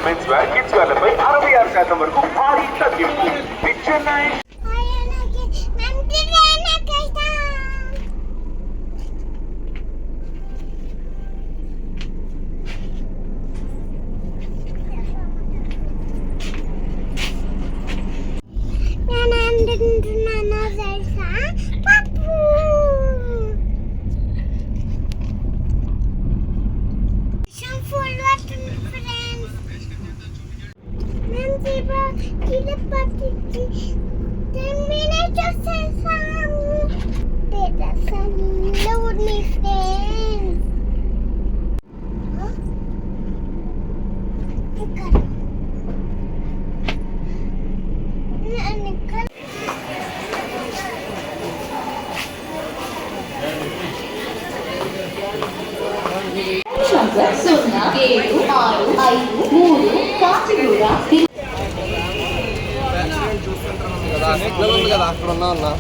Menswear kids వేర్లపై 66% వరకు భారీ తగ్గింపు. చెన్నై సున్నా 7 6 5 3 కాచిగూడ కదా అక్కడ ఉన్నా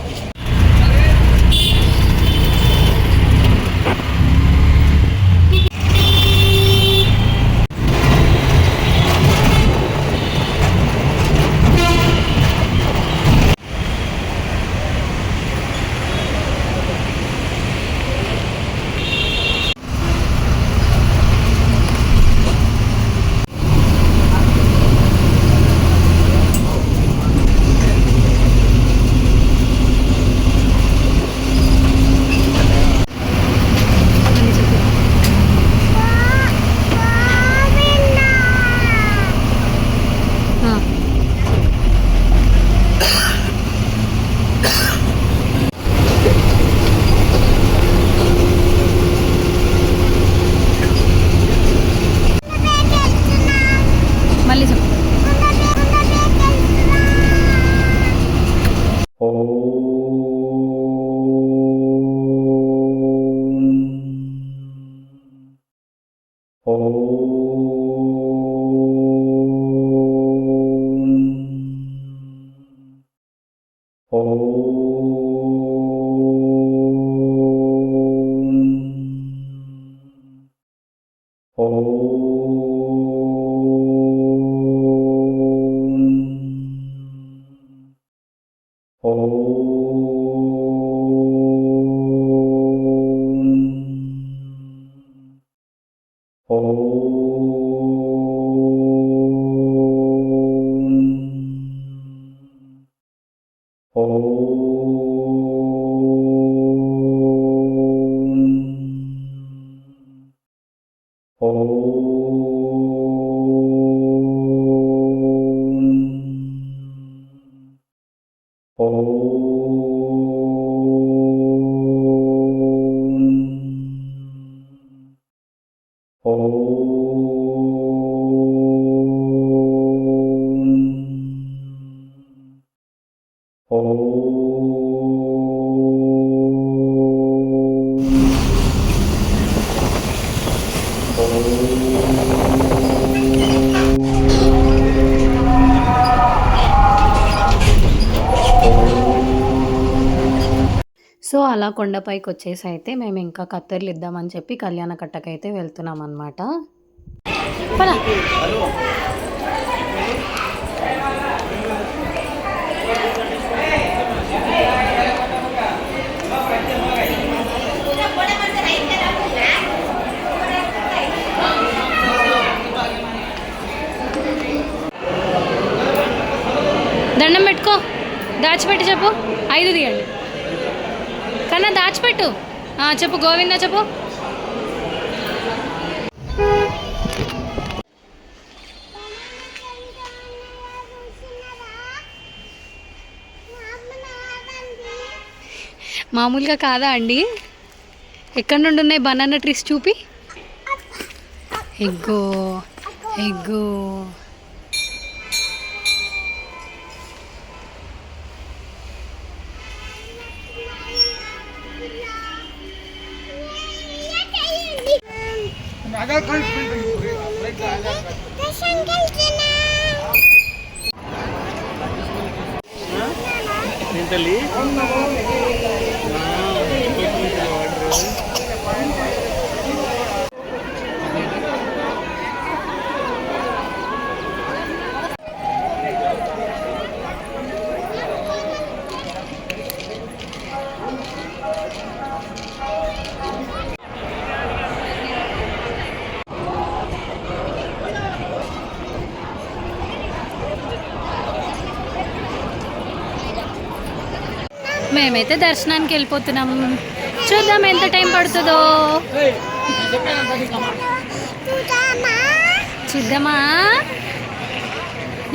సో అలా కొండపైకి వచ్చేసి అయితే మేము ఇంకా కత్తెర్లు ఇద్దామని చెప్పి కళ్యాణ కట్టకైతే వెళ్తున్నాం అనమాట. దండం పెట్టుకో, దాచిపెట్టి చెప్పు. 5 తీయండి కన్నా, దాచిపెట్టు. చెప్పు గోవిందా చెప్పు. మామూలుగా కాదా అండి? ఎక్కడి నుండి ఉన్నాయి బనానా ట్రీస్ చూపి. ఎగ్గో ఎగ్గో. మేమైతే దర్శనానికి వెళ్ళిపోతున్నాం. చూద్దాం ఎంత టైం పడుతుందో. చూద్దామా?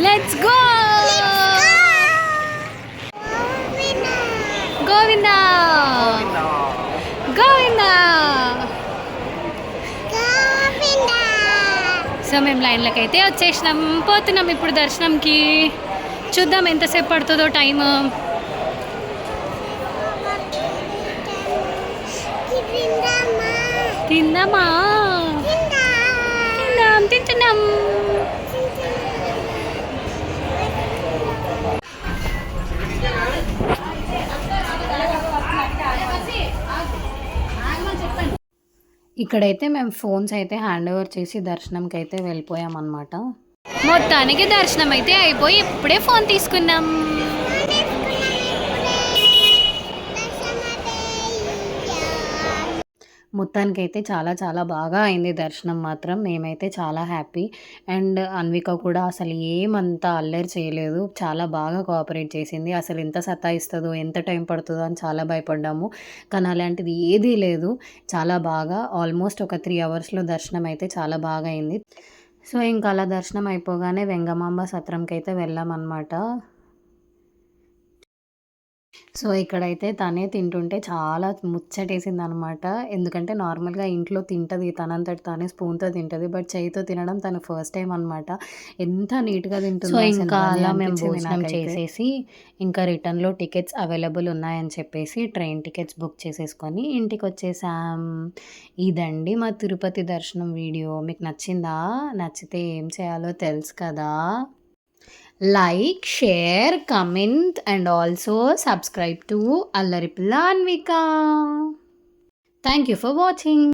Let's go. Govinda Govinda. So మేము లైన్లోకి అయితే వచ్చేసినాం, పోతున్నాం ఇప్పుడు దర్శనంకి. చూద్దాం ఎంతసేపు పడుతుందో టైం. తిందామా? తింటున్నాం. ఇక్కడైతే మేము ఫోన్స్ అయితే హ్యాండ్ ఓవర్ చేసి దర్శనంకి అయితే వెళ్ళిపోయామన్నమాట. మొత్తానికి దర్శనం అయితే అయిపోయి ఇప్పుడే ఫోన్ తీసుకున్నాం. మొత్తానికైతే చాలా చాలా బాగా అయింది దర్శనం మాత్రం. మేమైతే చాలా హ్యాపీ. అండ్ అన్విక కూడా అసలు ఏమంత అల్లరి చేయలేదు, చాలా బాగా కోఆపరేట్ చేసింది. అసలు ఎంత సతాయిస్తుందో, ఎంత టైం పడుతుందో అని చాలా భయపడ్డాము, కానీ అలాంటిది ఏదీ లేదు. చాలా బాగా ఆల్మోస్ట్ ఒక 3 అవర్స్లో దర్శనం అయితే చాలా బాగా అయింది. సో ఇంకా అలా దర్శనం అయిపోగానే వెంగమాంబ సత్రంకి అయితే వెళ్ళామన్నమాట. సో ఇక్కడైతే తనే తింటుంటే చాలా ముచ్చటేసింది అనమాట. ఎందుకంటే నార్మల్గా ఇంట్లో తింటుంది, తనంతటి తానే స్పూన్తో తింటుంది, బట్ చేయితో తినడం తను ఫస్ట్ టైం అనమాట. ఎంత నీట్గా తింటుందో. ఇంకా అలా మేము భోజనం చేసేసి ఇంకా రిటర్న్లో టికెట్స్ అవైలబుల్ ఉన్నాయని చెప్పేసి ట్రైన్ టికెట్స్ బుక్ చేసేసుకొని ఇంటికి వచ్చేసాం. ఇదండి మా తిరుపతి దర్శనం వీడియో. మీకు నచ్చిందా? నచ్చితే ఏం చేయాలో తెలుసు కదా. Like, share, comment and also subscribe to Allaripilla Anvika. Thank you for watching.